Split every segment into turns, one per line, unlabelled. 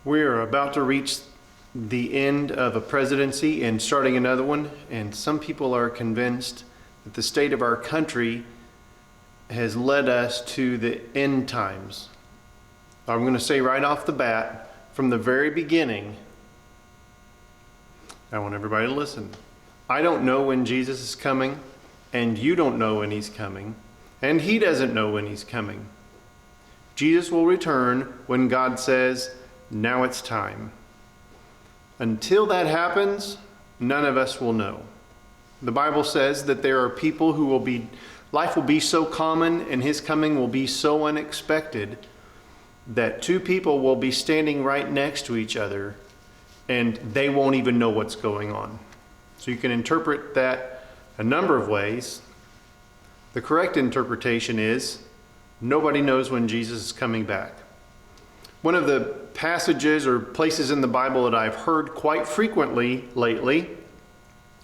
We're about to reach the end of a presidency and starting another one, and some people are convinced that the state of our country has led us to the end times. I'm going to say right off the bat, from the very beginning, I want everybody to listen. I don't know when Jesus is coming, and you don't know when he's coming, and he doesn't know when he's coming. Jesus will return when God says, now it's time. Until that happens, none of us will know. The Bible says that there are people who life will be so common and his coming will be so unexpected that two people will be standing right next to each other and they won't even know what's going on. So you can interpret that a number of ways. The correct interpretation is nobody knows when Jesus is coming back. One of the passages or places in the Bible that I've heard quite frequently lately,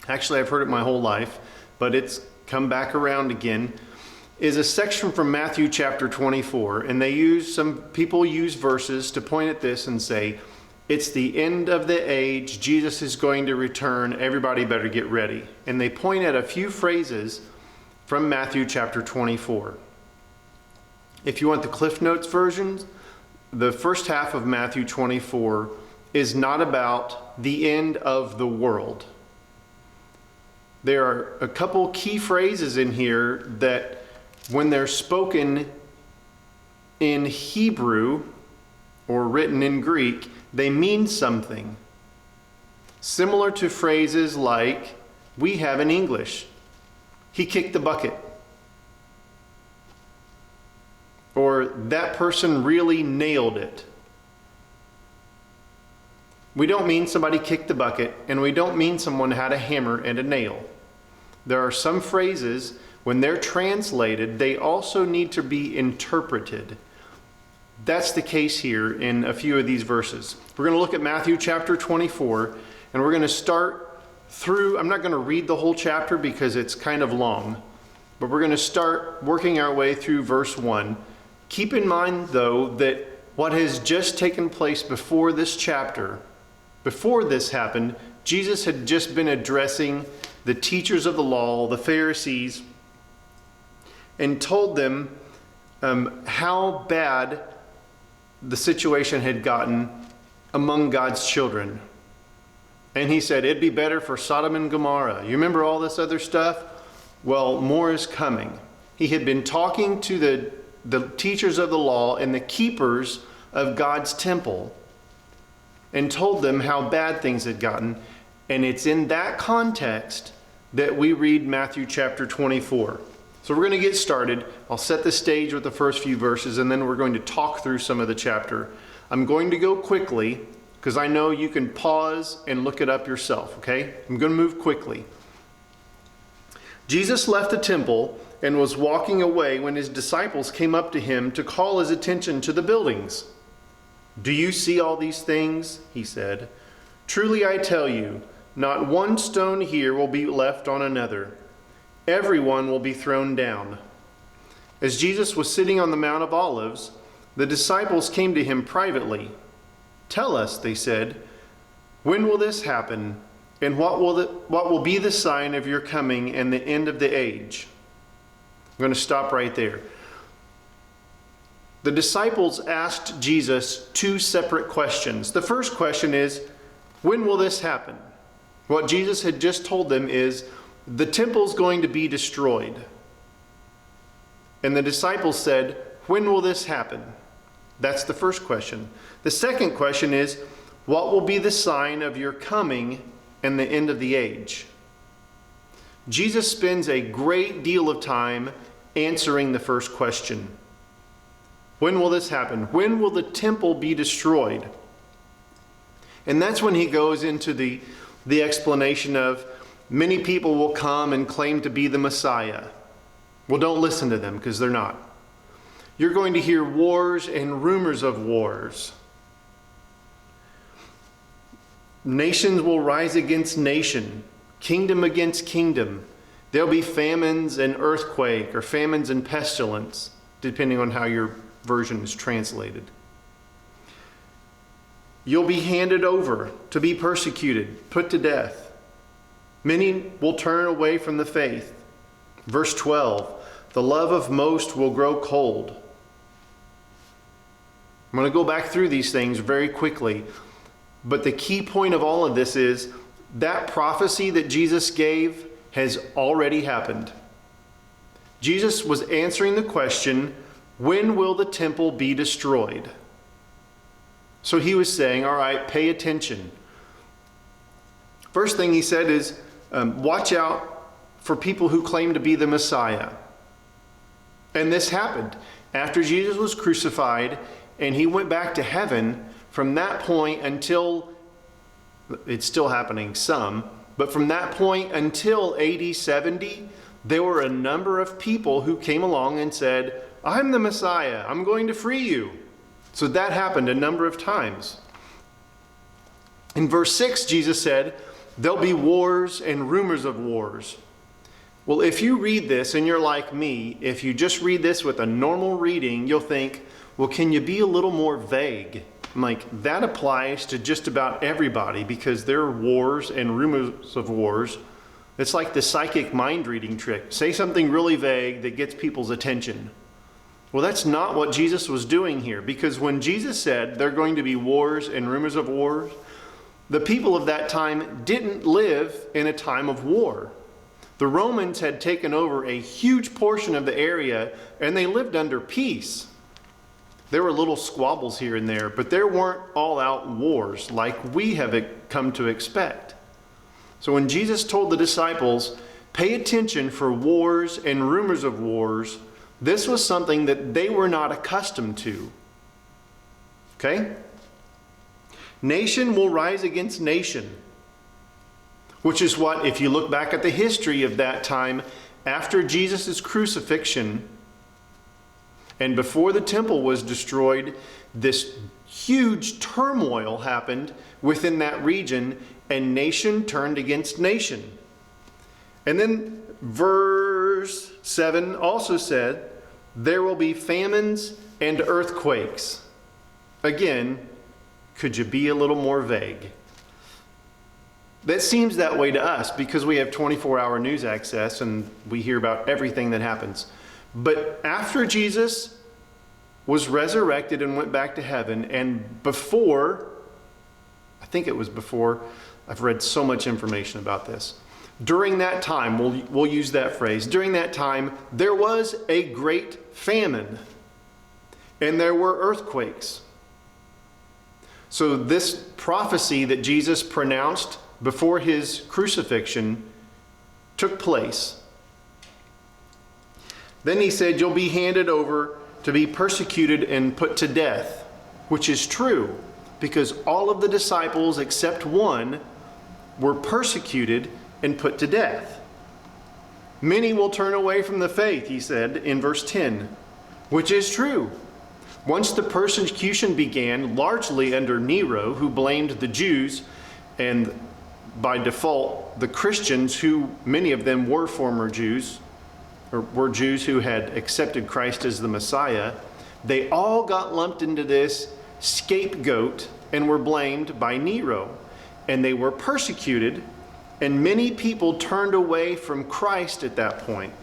actually I've heard it my whole life, but it's come back around again, is a section from Matthew chapter 24. And some people use verses to point at this and say, it's the end of the age, Jesus is going to return, everybody better get ready. And they point at a few phrases from Matthew chapter 24. If you want the Cliff Notes versions, the first half of Matthew 24 is not about the end of the world. There are a couple key phrases in here that when they're spoken in Hebrew or written in Greek, they mean something. Similar to phrases like we have in English. He kicked the bucket. Or that person really nailed it. We don't mean somebody kicked the bucket, and we don't mean someone had a hammer and a nail. There are some phrases, when they're translated, they also need to be interpreted. That's the case here in a few of these verses. We're going to look at Matthew chapter 24, and we're going to start through, I'm not going to read the whole chapter because it's kind of long, but we're going to start working our way through verse 1. Keep in mind, though, that what has just taken place before this chapter, before this happened, Jesus had just been addressing the teachers of the law, the Pharisees, and told them how bad the situation had gotten among God's children. And he said, it'd be better for Sodom and Gomorrah. You remember all this other stuff? Well, more is coming. He had been talking to the teachers of the law and the keepers of God's temple and told them how bad things had gotten. And it's in that context that we read Matthew chapter 24. So we're going to get started. I'll set the stage with the first few verses, and then we're going to talk through some of the chapter. I'm going to go quickly because I know you can pause and look it up yourself, okay? I'm going to move quickly. Jesus left the temple and was walking away when his disciples came up to him to call his attention to the buildings. Do you see all these things? He said. Truly I tell you, not one stone here will be left on another. Everyone will be thrown down. As Jesus was sitting on the Mount of Olives, the disciples came to him privately. Tell us, they said, when will this happen? And what will be the sign of your coming and the end of the age? I'm going to stop right there. The disciples asked Jesus two separate questions. The first question is, when will this happen? What Jesus had just told them is, the temple's going to be destroyed. And the disciples said, when will this happen? That's the first question. The second question is, what will be the sign of your coming and the end of the age? Jesus spends a great deal of time answering the first question. When will this happen? When will the temple be destroyed? And that's when he goes into the explanation of many people will come and claim to be the Messiah. Well, don't listen to them because they're not. You're going to hear wars and rumors of wars. Nations will rise against nation, kingdom against kingdom. There'll be famines and earthquake, or famines and pestilence, depending on how your version is translated. You'll be handed over to be persecuted, put to death. Many will turn away from the faith. Verse 12, the love of most will grow cold. I'm going to go back through these things very quickly. But the key point of all of this is that prophecy that Jesus gave has already happened. Jesus was answering the question, when will the temple be destroyed? So he was saying, all right, pay attention. First thing he said is, watch out for people who claim to be the Messiah. And this happened. After Jesus was crucified and he went back to heaven, from that point until, it's still happening some, but from that point until AD 70, there were a number of people who came along and said, I'm the Messiah, I'm going to free you. So that happened a number of times. In verse 6, Jesus said, there'll be wars and rumors of wars. Well, if you read this and you're like me, if you just read this with a normal reading, you'll think, well, can you be a little more vague? I'm like, that applies to just about everybody because there are wars and rumors of wars. It's like the psychic mind reading trick. Say something really vague that gets people's attention. Well, that's not what Jesus was doing here, because when Jesus said there are going to be wars and rumors of wars, the people of that time didn't live in a time of war. The Romans had taken over a huge portion of the area and they lived under peace. There were little squabbles here and there, but there weren't all-out wars like we have come to expect. So when Jesus told the disciples, pay attention for wars and rumors of wars, this was something that they were not accustomed to. Okay? Nation will rise against nation, which is what, if you look back at the history of that time, after Jesus' crucifixion and before the temple was destroyed, this huge turmoil happened within that region, and nation turned against nation. And then verse 7 also said, there will be famines and earthquakes. Again, could you be a little more vague? That seems that way to us because we have 24-hour news access and we hear about everything that happens. But after Jesus was resurrected and went back to heaven, and before, I think it was before, I've read so much information about this. During that time, we'll use that phrase, during that time, there was a great famine and there were earthquakes. So this prophecy that Jesus pronounced before his crucifixion took place. Then he said, you'll be handed over to be persecuted and put to death, which is true because all of the disciples except one were persecuted and put to death. Many will turn away from the faith, he said in verse 10, which is true. Once the persecution began, largely under Nero, who blamed the Jews, and by default, the Christians, who many of them were former Jews, or were Jews who had accepted Christ as the Messiah, they all got lumped into this scapegoat and were blamed by Nero. And they were persecuted, and many people turned away from Christ at that point.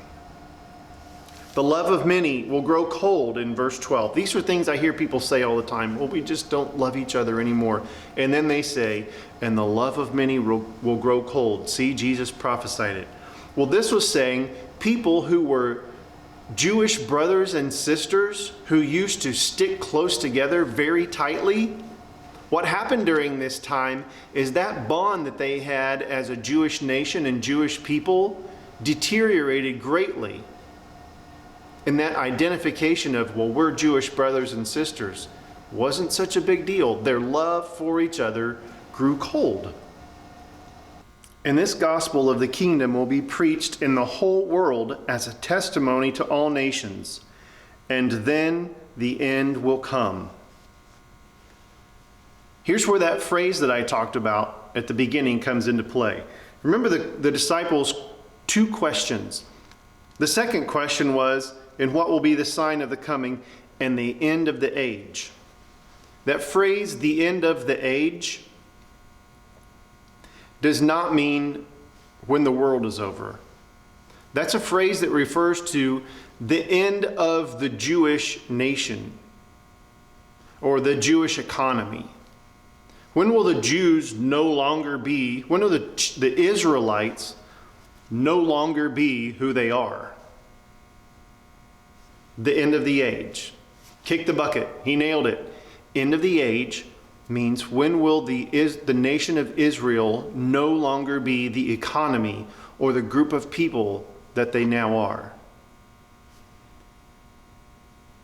The love of many will grow cold in verse 12. These are things I hear people say all the time. Well, we just don't love each other anymore. And then they say, and the love of many will grow cold. See, Jesus prophesied it. Well, this was saying people who were Jewish brothers and sisters who used to stick close together very tightly. What happened during this time is that bond that they had as a Jewish nation and Jewish people deteriorated greatly. And that identification of, well, we're Jewish brothers and sisters, wasn't such a big deal. Their love for each other grew cold. And this gospel of the kingdom will be preached in the whole world as a testimony to all nations. And then the end will come. Here's where that phrase that I talked about at the beginning comes into play. Remember the disciples' two questions. The second question was, and what will be the sign of the coming and the end of the age? That phrase, the end of the age, does not mean when the world is over. That's a phrase that refers to the end of the Jewish nation or the Jewish economy. When will the Jews no longer be, when will the Israelites no longer be who they are? The end of the age. Kick the bucket. He nailed it. End of the age means when will the nation of Israel no longer be the economy or the group of people that they now are.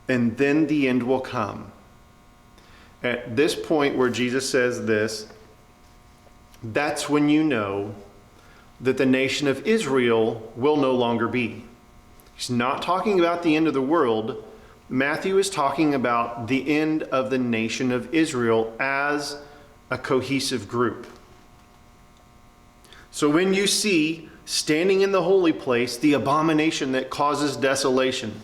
And then the end will come. At this point where Jesus says this, that's when you know that the nation of Israel will no longer be. He's not talking about the end of the world. Matthew is talking about the end of the nation of Israel as a cohesive group. So when you see standing in the holy place the abomination that causes desolation,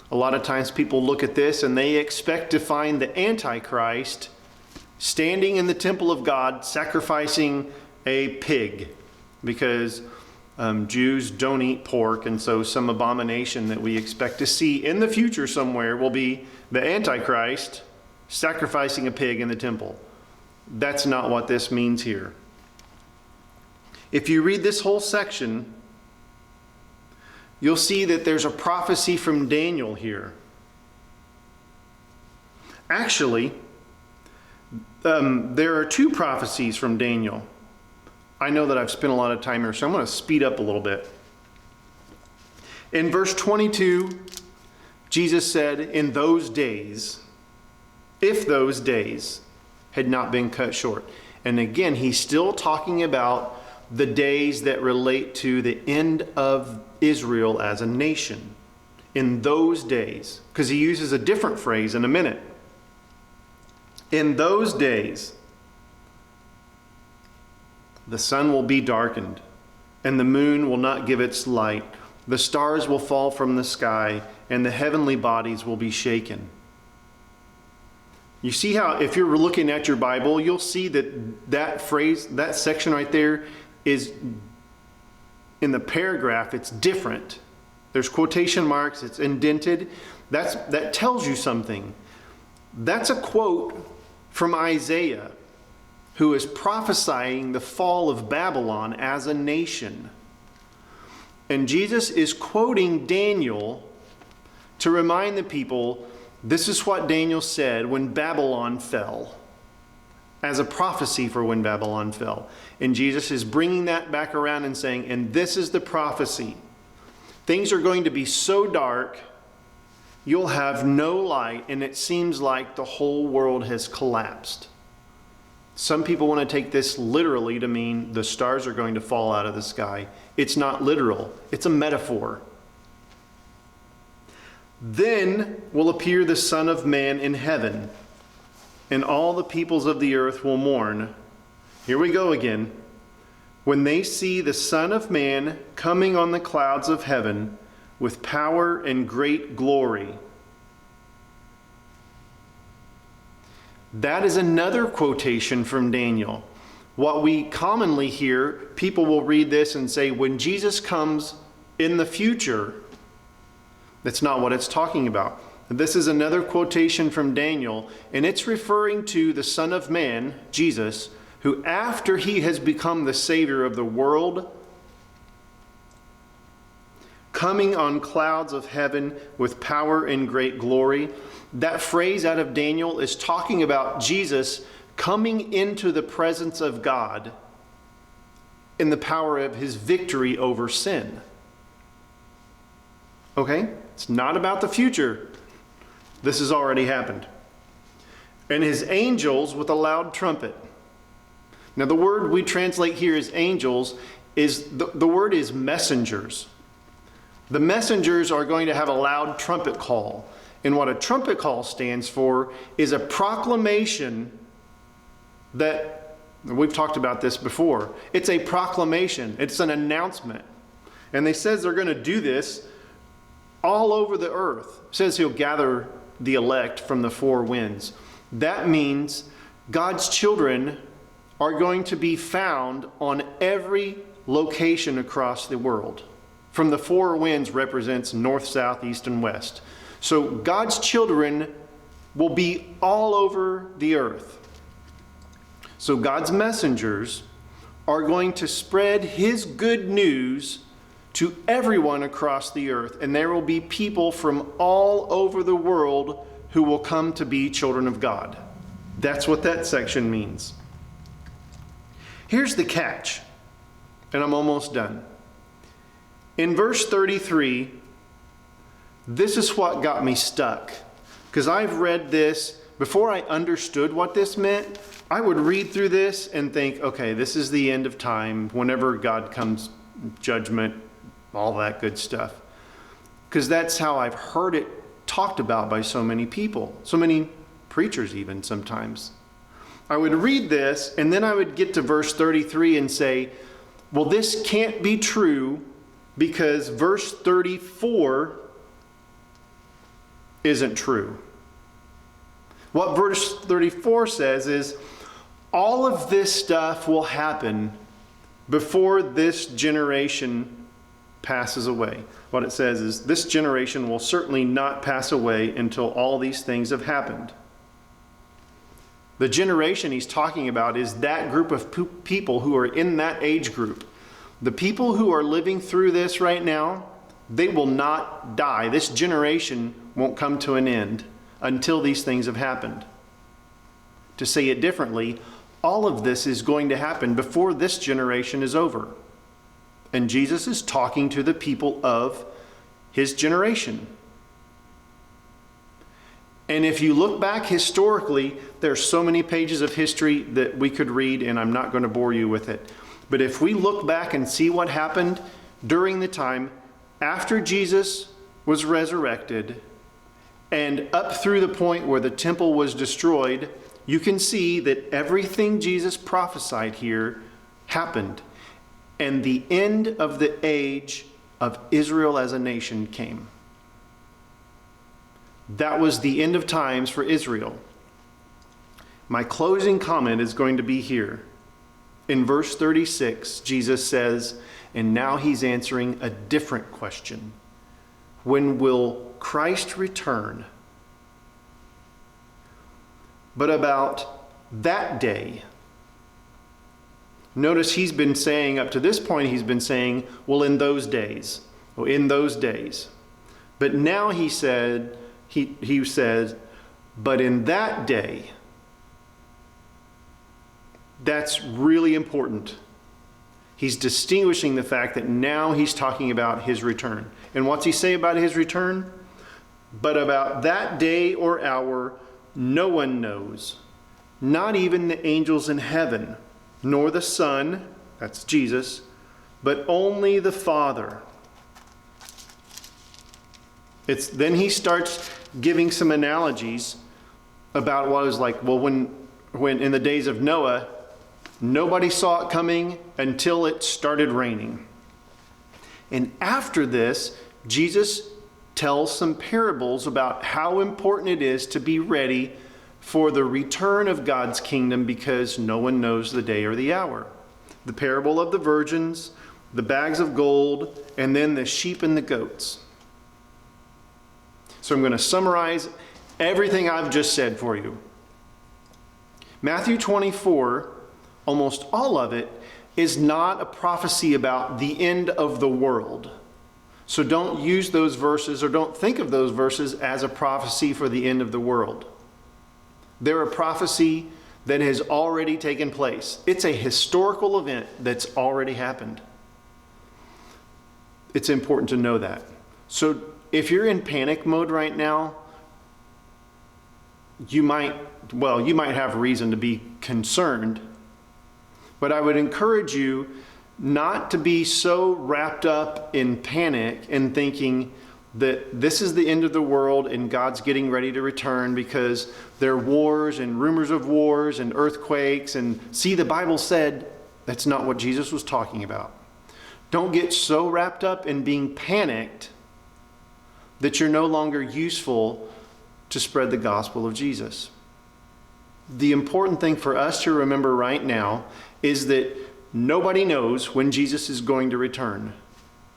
a lot of times people look at this and they expect to find the Antichrist standing in the temple of God sacrificing a pig, because Jews don't eat pork, and so some abomination that we expect to see in the future somewhere will be the Antichrist sacrificing a pig in the temple. That's not what this means here. If you read this whole section, you'll see that there's a prophecy from Daniel here. Actually, there are two prophecies from Daniel. I know that I've spent a lot of time here, so I'm going to speed up a little bit. In verse 22, Jesus said, in those days, if those days had not been cut short. And again, he's still talking about the days that relate to the end of Israel as a nation. In those days, because he uses a different phrase in a minute. In those days, the sun will be darkened, and the moon will not give its light. The stars will fall from the sky, and the heavenly bodies will be shaken. You see how, if you're looking at your Bible, you'll see that phrase, that section right there is, in the paragraph, it's different. There's quotation marks, it's indented. That tells you something. That's a quote from Isaiah, who is prophesying the fall of Babylon as a nation. And Jesus is quoting Daniel to remind the people, this is what Daniel said when Babylon fell, as a prophecy for when Babylon fell. And Jesus is bringing that back around and saying, and this is the prophecy. Things are going to be so dark, you'll have no light, and it seems like the whole world has collapsed. Some people want to take this literally to mean the stars are going to fall out of the sky. It's not literal. It's a metaphor. Then will appear the Son of Man in heaven, and all the peoples of the earth will mourn. Here we go again. When they see the Son of Man coming on the clouds of heaven with power and great glory. That is another quotation from Daniel. What we commonly hear, people will read this and say, when Jesus comes in the future, that's not what it's talking about. This is another quotation from Daniel, and it's referring to the Son of Man, Jesus, who after he has become the Savior of the world, coming on clouds of heaven with power and great glory. That phrase out of Daniel is talking about Jesus coming into the presence of God in the power of his victory over sin. Okay? It's not about the future. This has already happened. And his angels with a loud trumpet. Now the word we translate here as angels is, the word is messengers. The messengers are going to have a loud trumpet call. And what a trumpet call stands for is a proclamation that, we've talked about this before, it's a proclamation, it's an announcement. And they says they're going to do this all over the earth. It says he'll gather the elect from the four winds. That means God's children are going to be found on every location across the world. From the four winds represents north, south, east, and west. So God's children will be all over the earth. So God's messengers are going to spread his good news to everyone across the earth. And there will be people from all over the world who will come to be children of God. That's what that section means. Here's the catch, and I'm almost done. In verse 33, this is what got me stuck. Because I've read this, before I understood what this meant, I would read through this and think, okay, this is the end of time, whenever God comes, judgment, all that good stuff. Because that's how I've heard it talked about by so many people, so many preachers even sometimes. I would read this, and then I would get to verse 33 and say, well, this can't be true because verse 34 isn't true. What verse 34 says is, all of this stuff will happen before this generation passes away. What it says is, this generation will certainly not pass away until all these things have happened. The generation he's talking about is that group of people who are in that age group. The people who are living through this right now, they will not die. This generation won't come to an end until these things have happened. To say it differently, all of this is going to happen before this generation is over. And Jesus is talking to the people of his generation. And if you look back historically, there's so many pages of history that we could read, and I'm not going to bore you with it. But if we look back and see what happened during the time after Jesus was resurrected and up through the point where the temple was destroyed, you can see that everything Jesus prophesied here happened. And the end of the age of Israel as a nation came. That was the end of times for Israel. My closing comment is going to be here. In verse 36, Jesus says, and now he's answering a different question. When will Christ return? But about that day, notice he's been saying, up to this point, he's been saying, well, in those days. Well, in those days. But now he says, but in that day. That's really important. He's distinguishing the fact that now he's talking about his return. And what's he say about his return? But about that day or hour, no one knows, not even the angels in heaven, nor the Son, that's Jesus, but only the Father. Then he starts giving some analogies about what it was like. Well, when in the days of Noah, nobody saw it coming until it started raining. And after this, Jesus tells some parables about how important it is to be ready for the return of God's kingdom because no one knows the day or the hour. The parable of the virgins, the bags of gold, and then the sheep and the goats. So I'm going to summarize everything I've just said for you. Matthew 24, almost all of it, is not a prophecy about the end of the world. So don't use those verses or don't think of those verses as a prophecy for the end of the world. They're a prophecy that has already taken place. It's a historical event that's already happened. It's important to know that. So if you're in panic mode right now, you might have reason to be concerned. But I would encourage you not to be so wrapped up in panic and thinking that this is the end of the world and God's getting ready to return because there are wars and rumors of wars and earthquakes. And see, the Bible said that's not what Jesus was talking about. Don't get so wrapped up in being panicked that you're no longer useful to spread the gospel of Jesus. The important thing for us to remember right now is that nobody knows when Jesus is going to return.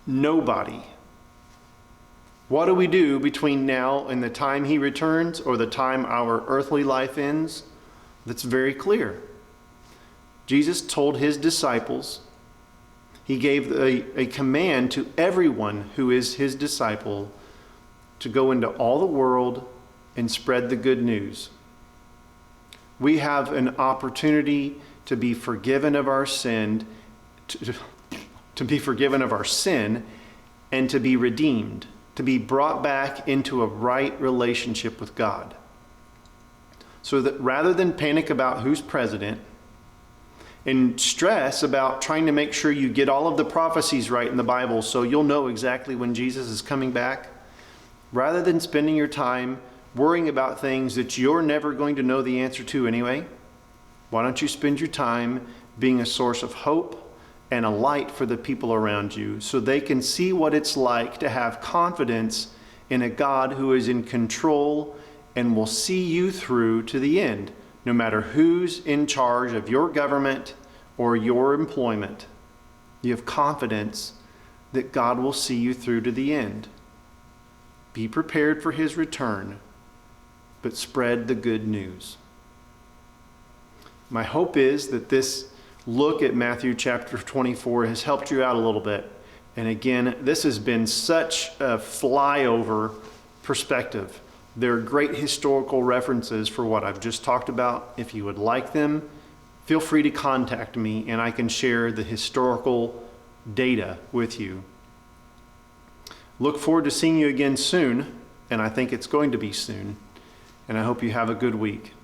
Nobody. What do we do between now and the time he returns or the time our earthly life ends? That's very clear. Jesus told his disciples, he gave a command to everyone who is his disciple to go into all the world and spread the good news. We have an opportunity to be forgiven of our sin, to be forgiven of our sin, and to be redeemed, to be brought back into a right relationship with God. So that rather than panic about who's president and stress about trying to make sure you get all of the prophecies right in the Bible so you'll know exactly when Jesus is coming back, rather than spending your time worrying about things that you're never going to know the answer to anyway, why don't you spend your time being a source of hope and a light for the people around you so they can see what it's like to have confidence in a God who is in control and will see you through to the end, no matter who's in charge of your government or your employment. You have confidence that God will see you through to the end. Be prepared for his return, but spread the good news. My hope is that this look at Matthew chapter 24 has helped you out a little bit. And again, this has been such a flyover perspective. There are great historical references for what I've just talked about. If you would like them, feel free to contact me and I can share the historical data with you. Look forward to seeing you again soon, and I think it's going to be soon. And I hope you have a good week.